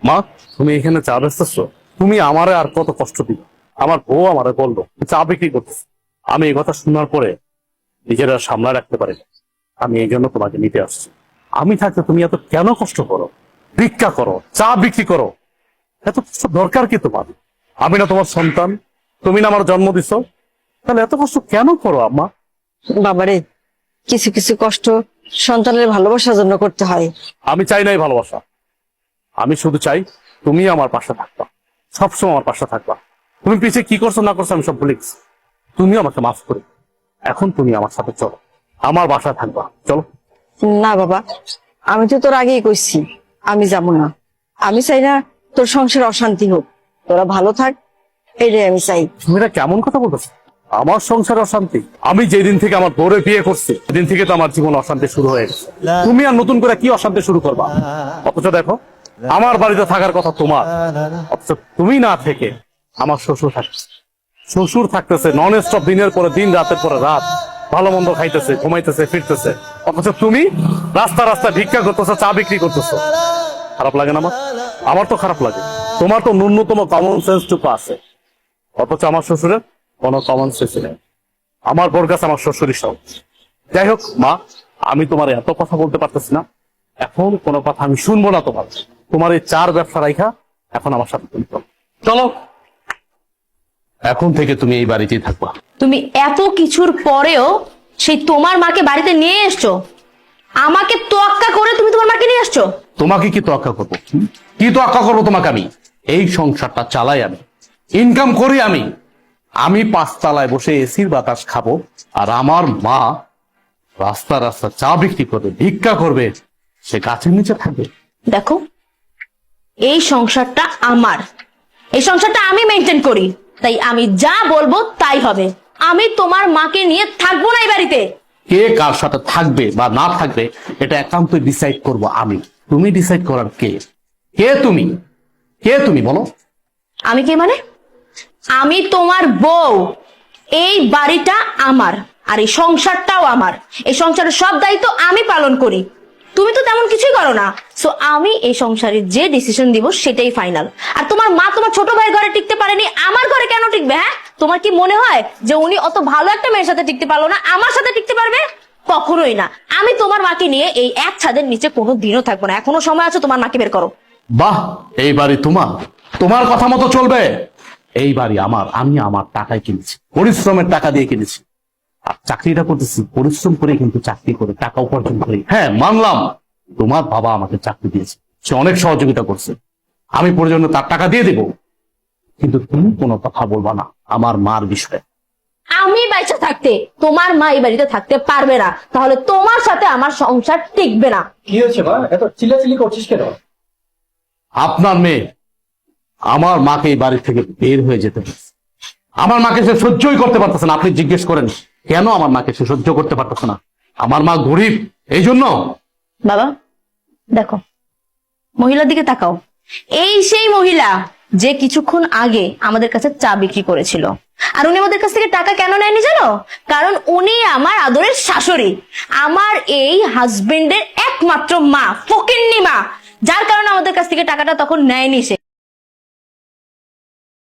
মা, তুমি এখানে চা বেচতেছো? তুমি আমারে আর কত কষ্ট দিবে? আমার বউ আমারে বললো চা বিক্রি করতেছে। আমি এই কথা শোনার পরে নিজেরা সামলায় রাখতে পারি না। আমি এই জন্য তোমাকে নিতে আসছি। আমি থাকতে তুমি এত কেন কষ্ট করো? ভিক্ষা করো, চা বিক্রি করো, এত কষ্ট দরকার কি তোমার? আমি না তোমার সন্তান? তুমি না আমার জন্ম দিছো? তাহলে এত কষ্ট কেন করো আম্মা? বাবারে, কিছু কিছু কষ্ট সন্তানের ভালোবাসার জন্য করতে হয়। আমি চাই নাই ভালোবাসা, আমি শুধু চাই তুমি আমার পাশে থাকবা, সবসময় আমার পাশে থাকবা। তুমি পিছিয়ে কি করছো না করছো আমি সব ভুলে গেছি। তুমি আমাকে মাফ করে এখন তুমি আমার সাথে চলো, আমার বাসায় থাকবা, চলো। না বাবা, আমি তো তোর আগেই কইছি আমি যাব না। আমি চাই না তোর সংসারে অশান্তি হোক, তোরা ভালো থাক, এটাই আমি চাই। তুমি এটা কেমন কথা বলতেছো? আমার সংসারে অশান্তি? আমি যেদিন থেকে আমার বউরে বিয়ে করছি সেদিন থেকে তো আমার জীবন অশান্তি শুরু হয়ে গেছে। তুমি আর নতুন করে কি অশান্তি শুরু করবা? অথচ দেখো, আমার বাড়িতে থাকার কথা তোমার, অথচ তুমি না থেকে আমার শ্বশুর থাকছে। শ্বশুর থাকতেছে নন স্টপ, দিনের পরে দিন, রাতের পরে রাত, ভালো মন্দ খাইতেছে, ঘুমাইতেছে, ফিরতেছে। অথচ তুমি রাস্তা রাস্তায় ভিক্ষা করতেছো, চা বিক্রি করতেছো। খারাপ লাগে না আমার? আমার তো খারাপ লাগে। তোমার তো ন্যূনতম কমন সেন্স টুকু আছে, অথচ আমার শ্বশুরের কোনো কমন সেন্স নেই। আমার বোর কাছে আমার শ্বশুরই সব। যাই হোক মা, আমি তোমার এত কথা বলতে পারতেছি না, এখন কোনো কথা আমি শুনবো না তোমার। তোমার এই চার ব্যবসা রাইখা এখন আমার সাথে তুমি চলো। চলো, এখন থেকে তুমি এই বাড়িতেই থাকবা। তুমি এত কিছুর পরেও সেই তোমার মাকে বাড়িতে নিয়ে এসছো, আমাকে তোয়াক্কা করে তুমি তোমার মাকে নিয়ে আসছো। তোমাকে কি তোয়াক্কা করবো? কি তোয়াক্কা করবো তোমাকে? আমি এই সংসারটা চালাই, আমি ইনকাম করি, আমি পাঁচতলায় বসে এসির বাতাস খাবো, আর আমার মা রাস্তা রাস্তা চা বিক্রি করবে, ভিক্ষা করবে, সে গাছের নিচে থাকবে। দেখো, এই সংসারটা আমার, এই সংসারটা আমি মেনটেন করি, তাই আমি যা বলবো তাই হবে। আমি তোমার মাকে নিয়ে থাকবো না এই বাড়িতে। কে কার সাথে থাকবে বা না থাকবে এটা একান্তই ডিসাইড করব আমি। তুমি ডিসাইড করার কে? কে তুমি? কে তুমি বলো? আমি কে মানে? আমি তোমার বউ। এই বাড়িটা আমার, আর এই সংসারটাও আমার। এই সংসারের সব দায়িত্ব আমি পালন করি, তুমি তো তেমন কিছুই করো না। সো আমি এই সংসারে যে ডিসিশন দিব সেটাই ফাইনাল। আর তোমার মা তোমার ছোট ভাইয়ের ঘরে টিকতে পারেনি, আমার ঘরে কেন টিকবে? হ্যাঁ, তোমার কি মনে হয় যে উনি অত ভালো একটা মেয়ের সাথে টিকতে পারলো না, আমার সাথে টিকতে পারবে? কখনোই না। আমি তোমার মাকে নিয়ে এই এক ছাদের নিচে কোনো দিনও থাকবো না। এখনো সময় আছে, তোমার মাকে বের করো। বাহ, এই বাড়ি তোমার, তোমার কথা মতো চলবে। এই বাড়ি আমার, আমি আমার টাকায় কিনেছি, পরিশ্রমের টাকা দিয়ে কিনেছি। আর চাকরিটা করতেছি পরিশ্রম করে, কিন্তু চাকরি করে টাকা উপার্জন করি। হ্যাঁ মানলাম, তোমার বাবা আমাকে চাকরি দিয়েছে, সে অনেক সহযোগিতা করছে, আমি প্রয়োজনে তার টাকা দিয়ে দেব। কিন্তু তুমি কোনো কথা বলবা না আমার মার বিষয়ে। আমি বাইচা থাকতে তোমার মা এই বাড়িতে থাকতে পারবে না, তাহলে তোমার সাথে আমার সংসার টিকবে না। কি হয়েছে মা, এত চিল্লাচিল্লি করছিস কেন? আপনার মেয়ে আমার মাকে এই বাড়ি থেকে বের হয়ে যেতে বলছে। আমার মাকে সে সহ্যই করতে পারতেছে না। আপনি জিজ্ঞেস করেন কেন আমার মাকে সে সহ্য করতে পারতেছে না? আমার মা গরিব, এই জন্য। বাবা দেখো, মহিলার দিকে তাকাও। এই সেই মহিলা যে কিছুক্ষণ আগে আমাদের কাছে চা বিক্রি করেছিল। আর উনি আমাদের কাছ থেকে টাকা কেন নেয়নি জানো? কারণ উনি আমার আদরের শাশুড়ি, আমার এই হাজবেন্ডের একমাত্র মা, ফকিন্নি মা, যার কারণে আমাদের কাছ থেকে টাকাটা তখন নেয়নি সে।